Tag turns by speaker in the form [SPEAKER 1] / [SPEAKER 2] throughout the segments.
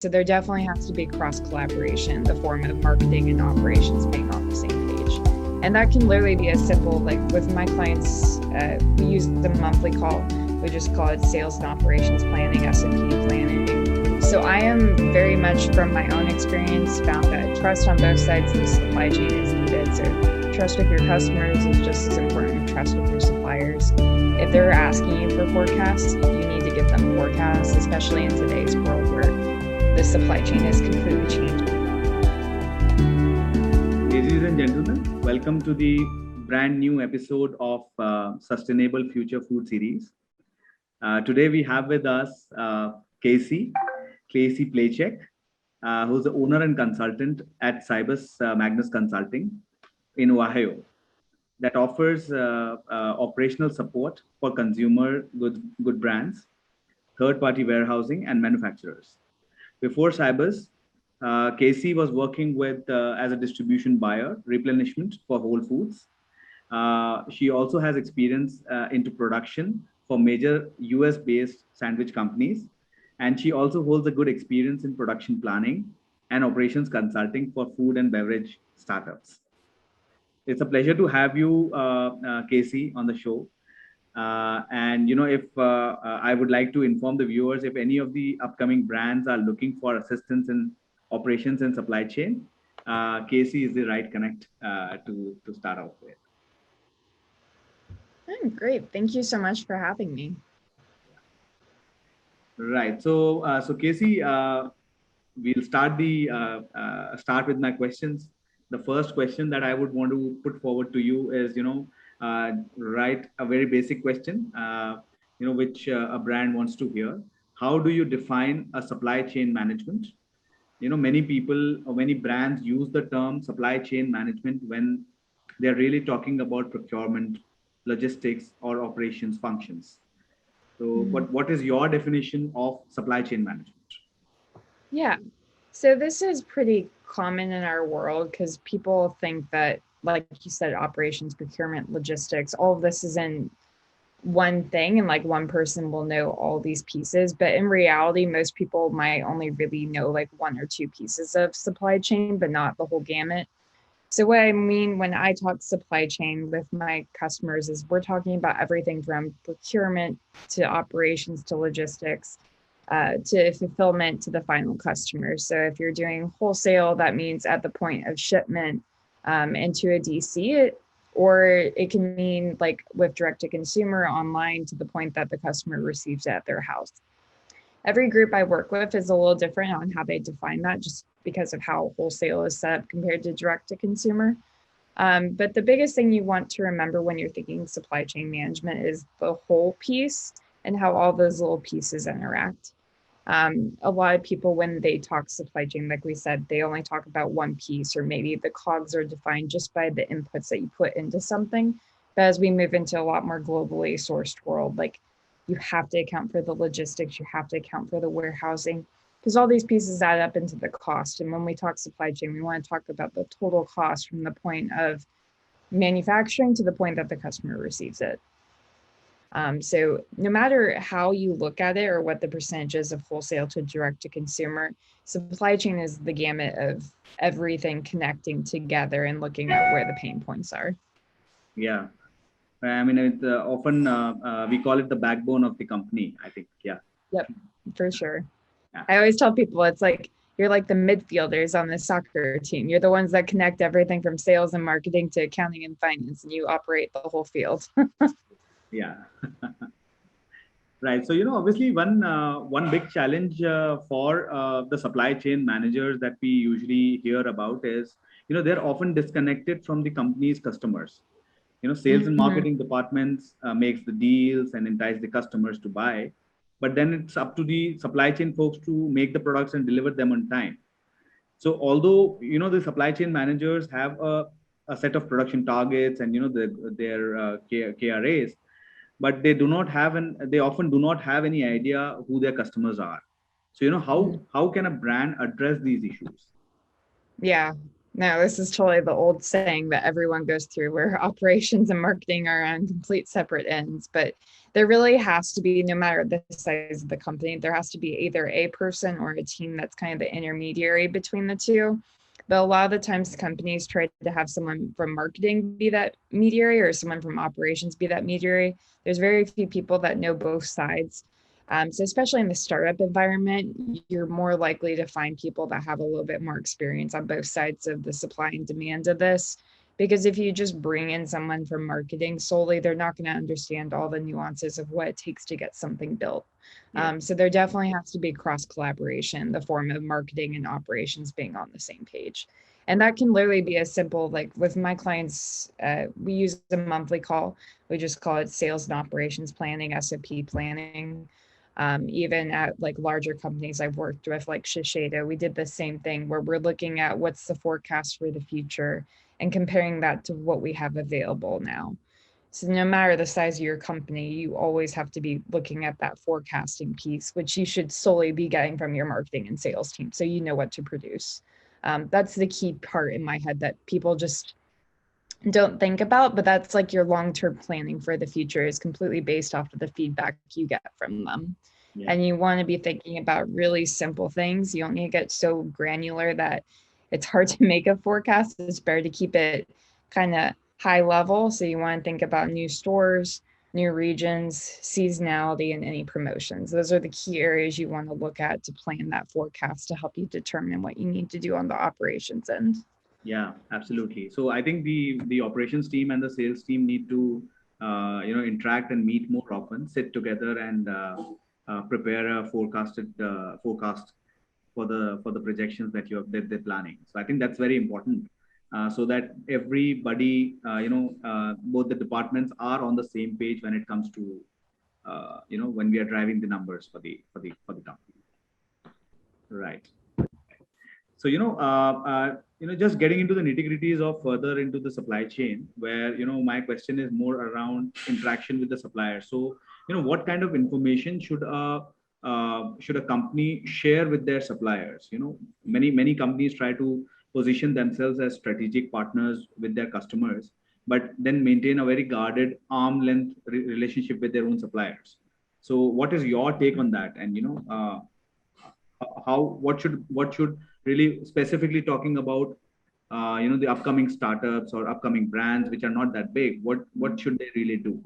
[SPEAKER 1] So there definitely has to be cross collaboration in the form of marketing and operations being on the same page. And that can literally be as simple, like with my clients, we use the monthly call. We just call it sales and operations planning, S&P planning. So I am very much from my own experience found that trust on both sides of the supply chain is needed. So trust with your customers is just as important as trust with your suppliers. If they're asking you for forecasts, you need to give them forecasts, especially in today's world where the supply chain is completely changed.
[SPEAKER 2] Ladies and gentlemen, welcome to the brand new episode of Sustainable Future Food Series. Today we have with us Casey Playcheck, who's the owner and consultant at Cybus Magnus Consulting in Ohio that offers operational support for consumer good brands, third-party warehousing, and manufacturers. Before Cybus, Casey was working with as a distribution buyer, replenishment for Whole Foods. She also has experience into production for major US-based sandwich companies, and she also holds a good experience in production planning and operations consulting for food and beverage startups. It's a pleasure to have you, Casey, on the show. And if I would like to inform the viewers, if any of the upcoming brands are looking for assistance in operations and supply chain, Casey is the right connect to start off with.
[SPEAKER 1] Great. Thank you so much for having me.
[SPEAKER 2] Right. So Casey, we'll start with my questions. The first question that I would want to put forward to you is, write a very basic question, which a brand wants to hear. How do you define a supply chain management? Many people or many brands use the term supply chain management when they're really talking about procurement, logistics, or operations functions. So what is your definition of supply chain management?
[SPEAKER 1] Yeah. So this is pretty common in our world because people think that, like you said, operations, procurement, logistics, all of this is in one thing and like one person will know all these pieces. But in reality, most people might only really know like one or two pieces of supply chain, but not the whole gamut. So what I mean when I talk supply chain with my customers is we're talking about everything from procurement to operations to logistics to fulfillment to the final customer. So if you're doing wholesale, that means at the point of shipment into a DC, or it can mean like with direct to consumer online to the point that the customer receives it at their house. Every group I work with is a little different on how they define that just because of how wholesale is set up compared to direct to consumer. But the biggest thing you want to remember when you're thinking supply chain management is the whole piece and how all those little pieces interact. A lot of people, when they talk supply chain, like we said, they only talk about one piece, or maybe the cogs are defined just by the inputs that you put into something. But as we move into a lot more globally sourced world, like you have to account for the logistics, you have to account for the warehousing, because all these pieces add up into the cost. And when we talk supply chain, we want to talk about the total cost from the point of manufacturing to the point that the customer receives it. So no matter how you look at it or what the percentage is of wholesale to direct to consumer, supply chain is the gamut of everything connecting together and looking at where the pain points are.
[SPEAKER 2] Yeah. I mean, often we call it the backbone of the company, I think. Yeah.
[SPEAKER 1] Yep, for sure. Yeah. I always tell people it's like you're like the midfielders on the soccer team. You're the ones that connect everything from sales and marketing to accounting and finance, and you operate the whole field.
[SPEAKER 2] Yeah. Right. So, obviously one big challenge for the supply chain managers that we usually hear about is, they're often disconnected from the company's customers. Sales and marketing departments makes the deals and entice the customers to buy, but then it's up to the supply chain folks to make the products and deliver them on time. So although, the supply chain managers have a set of production targets and, their KRAs, but they often do not have any idea who their customers are. So, how can a brand address these issues?
[SPEAKER 1] Yeah. No, this is totally the old saying that everyone goes through where operations and marketing are on complete separate ends. But there really has to be, no matter the size of the company, there has to be either a person or a team that's kind of the intermediary between the two. But a lot of the times companies try to have someone from marketing be that mediary or someone from operations be that mediary. There's very few people that know both sides. So especially in the startup environment, you're more likely to find people that have a little bit more experience on both sides of the supply and demand of this. Because if you just bring in someone from marketing solely, they're not going to understand all the nuances of what it takes to get something built.
[SPEAKER 2] Yeah.
[SPEAKER 1] So there definitely has to be cross collaboration, the form of marketing and operations being on the same page. And that can literally be as simple, like with my clients, we use a monthly call. We just call it sales and operations planning, SOP planning. Even at like larger companies I've worked with, like Shiseido, we did the same thing where we're looking at what's the forecast for the future and comparing that to what we have available now. So no matter the size of your company, you always have to be looking at that forecasting piece, which you should solely be getting from your marketing and sales team, so you know what to produce. That's the key part in my head that people just don't think about, but that's like your long-term planning for the future is completely based off of the feedback you get from them.
[SPEAKER 2] Yeah.
[SPEAKER 1] And you want to be thinking about really simple things. You don't need to get so granular that it's hard to make a forecast. It's better to keep it kind of high level. So you want to think about new stores, new regions, seasonality, and any promotions. Those are the key areas you want to look at to plan that forecast to help you determine what you need to do on the operations end.
[SPEAKER 2] Yeah, absolutely. So I think the operations team and the sales team need to interact and meet more often, sit together and prepare a forecast for the projections that that they're planning. So I think that's very important, so that everybody both the departments are on the same page when it comes to when we are driving the numbers for the company. Right. So just getting into the nitty-gritties of further into the supply chain, where my question is more around interaction with the supplier. So what kind of information should a company share with their suppliers? Many companies try to position themselves as strategic partners with their customers, but then maintain a very guarded arm length relationship with their own suppliers. So what is your take on that? And how what should really specifically talking about the upcoming startups or upcoming brands which are not that big, what should they really do?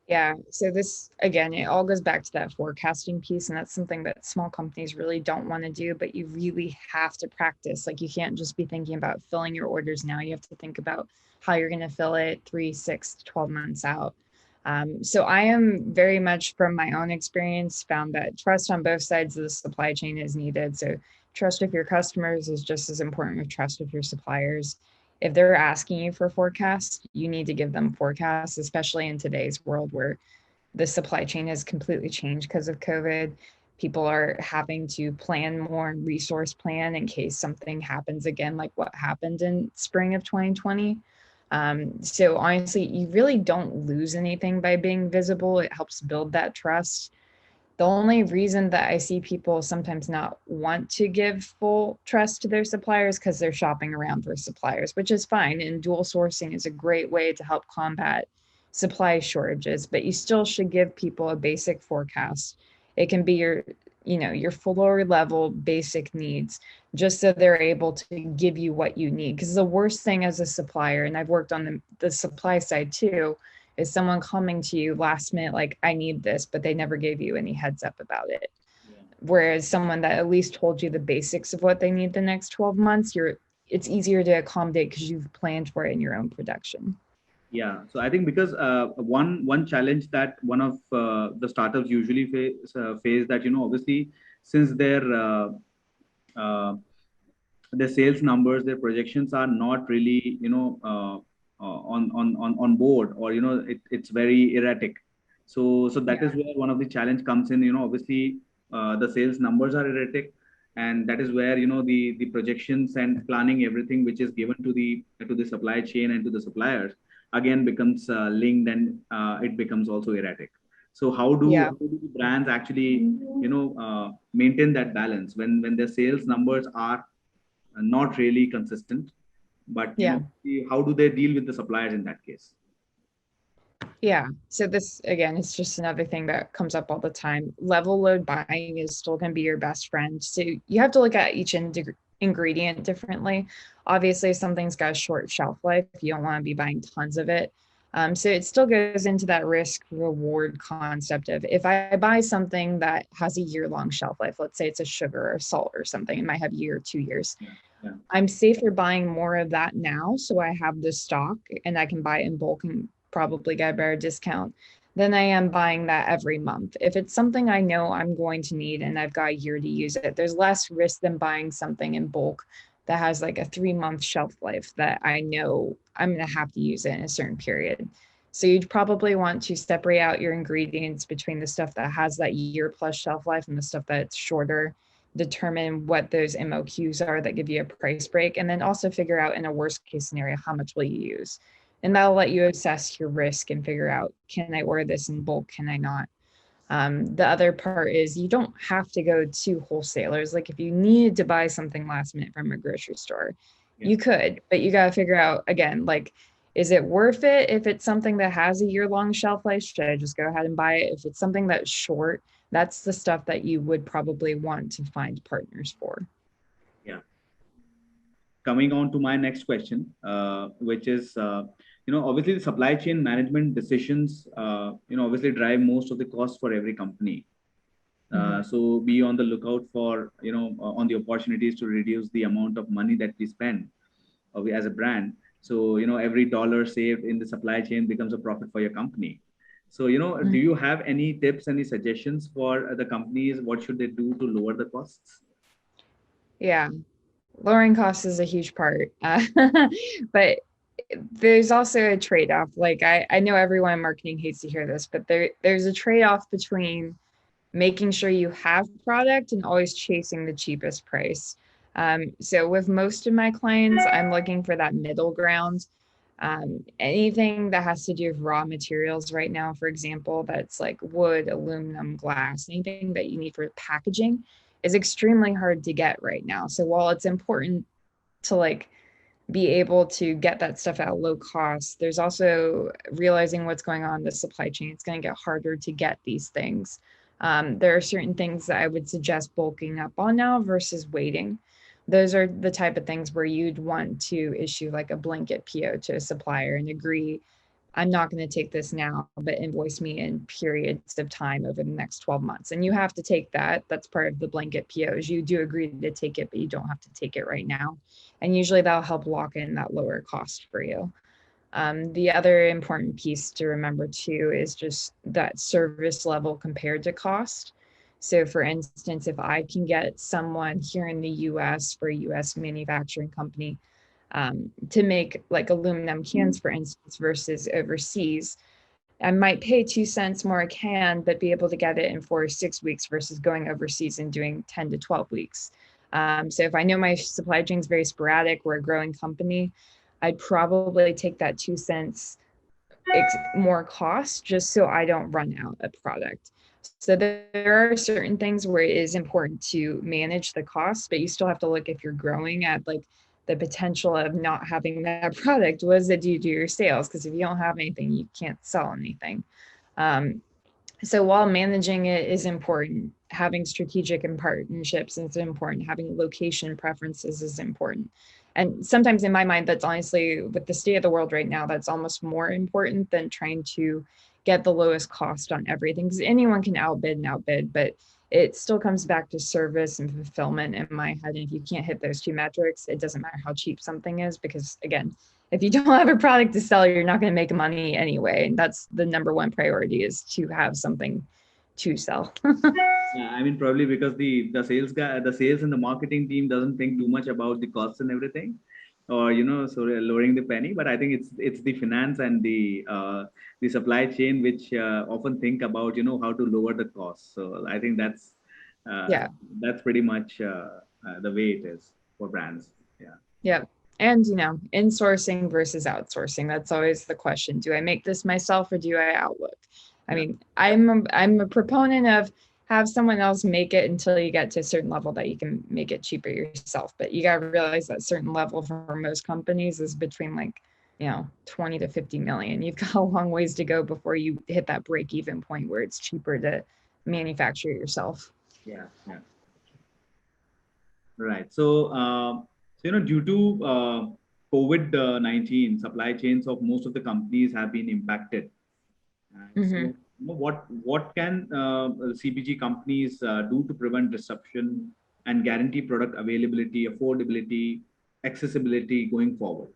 [SPEAKER 1] Yeah. So this, again, it all goes back to that forecasting piece. And that's something that small companies really don't want to do, but you really have to practice. Like you can't just be thinking about filling your orders now. You have to think about how you're going to fill it 3, 6, 12 months out. So I am very much from my own experience found that trust on both sides of the supply chain is needed. So trust with your customers is just as important with trust with your suppliers. If they're asking you for forecasts, you need to give them forecasts, especially in today's world where the supply chain has completely changed because of COVID. People are having to plan more and resource plan in case something happens again, like what happened in spring of 2020. So honestly, you really don't lose anything by being visible. It helps build that trust. The only reason that I see people sometimes not want to give full trust to their suppliers because they're shopping around for suppliers, which is fine. And dual sourcing is a great way to help combat supply shortages, but you still should give people a basic forecast. It can be your floor level basic needs, just so they're able to give you what you need. Because the worst thing as a supplier, and I've worked on the supply side too, is someone coming to you last minute, like, I need this, but they never gave you any heads up about it.
[SPEAKER 2] Yeah.
[SPEAKER 1] Whereas someone that at least told you the basics of what they need the next 12 months, it's easier to accommodate because you've planned for it in your own production.
[SPEAKER 2] Yeah, so I think because one challenge that one of the startups usually face that obviously since uh, their sales numbers, their projections are not really on board, or it's very erratic. So that is where one of the challenge comes in. Obviously the sales numbers are erratic, and that is where the projections and planning, everything which is given to the supply chain and to the suppliers, again becomes linked, and it becomes also erratic. So
[SPEAKER 1] Yeah.
[SPEAKER 2] how do the brands actually maintain that balance when their sales numbers are not really consistent. But
[SPEAKER 1] Yeah.
[SPEAKER 2] how do they deal with the suppliers in that case?
[SPEAKER 1] Yeah. So this again is just another thing that comes up all the time. Level load buying is still going to be your best friend. So you have to look at each ingredient differently. Obviously, if something's got a short shelf life, you don't want to be buying tons of it. So it still goes into that risk reward concept of if I buy something that has a year-long shelf life, let's say it's a sugar or salt or something, it might have a year or 2 years.
[SPEAKER 2] Yeah.
[SPEAKER 1] I'm safer buying more of that now, so I have the stock and I can buy it in bulk and probably get a better discount than I am buying that every month. If it's something I know I'm going to need and I've got a year to use it, there's less risk than buying something in bulk that has like a 3-month shelf life that I know I'm going to have to use it in a certain period. So you'd probably want to separate out your ingredients between the stuff that has that year plus shelf life and the stuff that's shorter, determine what those MOQs are that give you a price break, and then also figure out in a worst case scenario, how much will you use? And that'll let you assess your risk and figure out, can I order this in bulk? Can I not? The other part is you don't have to go to wholesalers. Like if you needed to buy something last minute from a grocery store, you could, but you got to figure out again, like, is it worth it? If it's something that has a year-long shelf life, should I just go ahead and buy it? If it's something that's short, that's the stuff that you would probably want to find partners for.
[SPEAKER 2] Yeah. Coming on to my next question, which is, obviously the supply chain management decisions, obviously drive most of the cost for every company. So be on the lookout for, on the opportunities to reduce the amount of money that we spend as a brand. So, every dollar saved in the supply chain becomes a profit for your company. So, do you have any tips, any suggestions for the companies? What should they do to lower the costs?
[SPEAKER 1] Yeah, lowering costs is a huge part. But there's also a trade-off. Like I know everyone in marketing hates to hear this, but there's a trade-off between making sure you have product and always chasing the cheapest price. So with most of my clients, I'm looking for that middle ground. Anything that has to do with raw materials right now, for example, that's like wood, aluminum, glass, anything that you need for packaging is extremely hard to get right now. So while it's important to like be able to get that stuff at low cost, there's also realizing what's going on in the supply chain. It's going to get harder to get these things. There are certain things that I would suggest bulking up on now versus waiting. Those are the type of things where you'd want to issue like a blanket PO to a supplier and agree, I'm not going to take this now, but invoice me in periods of time over the next 12 months. And you have to take that. That's part of the blanket POs. You do agree to take it, but you don't have to take it right now. And usually that'll help lock in that lower cost for you. The other important piece to remember too is just that service level compared to cost. So for instance, if I can get someone here in the US for a US manufacturing company to make like aluminum cans, for instance, versus overseas, I might pay 2 cents more a can, but be able to get it in 4 or 6 weeks versus going overseas and doing 10 to 12 weeks. So if I know my supply chain is very sporadic, we're a growing company, I'd probably take that 2 cents more cost just so I don't run out of product. So there are certain things where it is important to manage the cost, but you still have to look if you're growing at like the potential of not having that product. What does it do to your sales? Because if you don't have anything, you can't sell anything. So while managing it is important, having strategic and partnerships is important, having location preferences is important. And sometimes in my mind, that's honestly, with the state of the world right now, that's almost more important than trying to get the lowest cost on everything. Because anyone can outbid, but it still comes back to service and fulfillment in my head. And if you can't hit those two metrics, it doesn't matter how cheap something is, because again, if you don't have a product to sell, you're not going to make money anyway. And that's the number one priority, is to have something to sell.
[SPEAKER 2] Yeah, I mean, probably because the sales guy, the sales and the marketing team doesn't think too much about the costs and everything, or so lowering the penny. But I think it's the finance and the supply chain which often think about how to lower the costs. So I think
[SPEAKER 1] Yeah.
[SPEAKER 2] that's pretty much the way it is for brands. Yeah.
[SPEAKER 1] Yeah. And insourcing versus outsourcing. That's always the question. Do I make this myself or do I outlook? I mean, I'm a proponent of have someone else make it until you get to a certain level that you can make it cheaper yourself. But you got to realize that certain level for most companies is between like, 20 to 50 million. You've got a long ways to go before you hit that break even point where it's cheaper to manufacture it yourself.
[SPEAKER 2] Yeah, yeah. Right. So, due to COVID-19, supply chains of most of the companies have been impacted.
[SPEAKER 1] Mm-hmm.
[SPEAKER 2] What can CPG companies do to prevent disruption and guarantee product availability, affordability, accessibility going forward?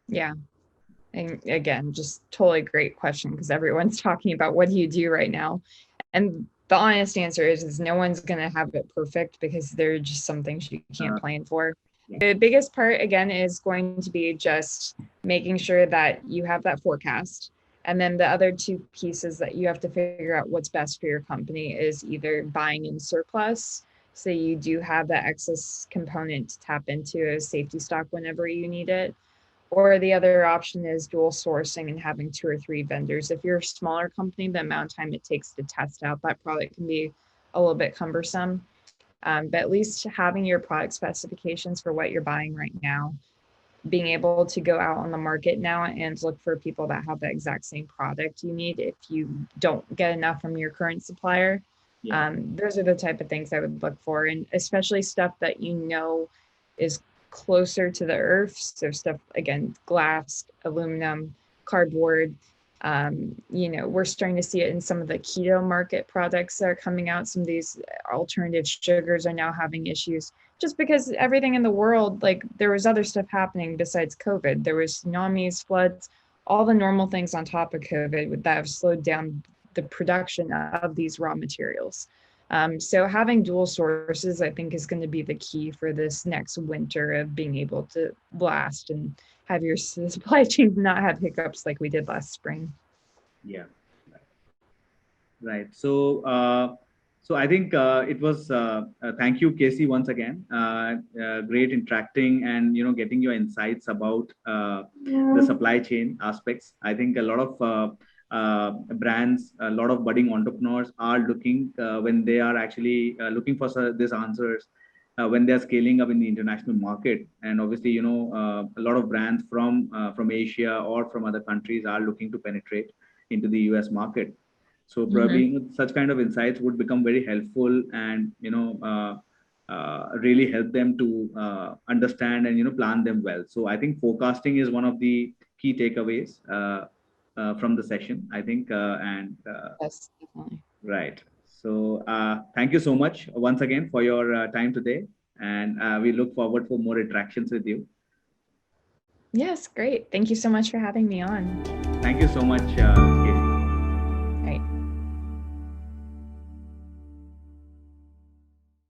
[SPEAKER 1] Yeah. And again, just totally great question because everyone's talking about what do you do right now? And the honest answer is no one's going to have it perfect because there are just some things you can't plan for.
[SPEAKER 2] Yeah.
[SPEAKER 1] The biggest part, again, is going to be just making sure that you have that forecast. And then the other two pieces that you have to figure out what's best for your company is either buying in surplus. So you do have that excess component to tap into as safety stock whenever you need it. Or the other option is dual sourcing and having 2 or 3 vendors. If you're a smaller company, the amount of time it takes to test out that product can be a little bit cumbersome. But at least having your product specifications for what you're buying right now, being able to go out on the market now and look for people that have the exact same product you need if you don't get enough from your current supplier.
[SPEAKER 2] Yeah.
[SPEAKER 1] Those are the type of things I would look for, and especially stuff that is closer to the earth. So stuff, again, glass, aluminum, cardboard. We're starting to see it in some of the keto market products that are coming out. Some of these alternative sugars are now having issues just because everything in the world, like there was other stuff happening besides COVID. There was tsunamis, floods, all the normal things on top of COVID that have slowed down the production of these raw materials. So having dual sources, I think, is going to be the key for this next winter of being able to last and have your supply chain not have hiccups like we did last spring.
[SPEAKER 2] Yeah. Right. So I think it was. Thank you, Casey, once again. Great interacting and getting your insights about the supply chain aspects. I think a lot of brands, a lot of budding entrepreneurs are looking when they are actually looking for these answers when they are scaling up in the international market. And obviously, a lot of brands from Asia or from other countries are looking to penetrate into the US market. So probably such kind of insights would become very helpful and really help them to understand and plan them well. So I think forecasting is one of the key takeaways from the session. I think
[SPEAKER 1] Yes, definitely.
[SPEAKER 2] right. So thank you so much once again for your time today, and we look forward for more interactions with you.
[SPEAKER 1] Yes, great. Thank you so much for having me on.
[SPEAKER 2] Thank you so much, Casey.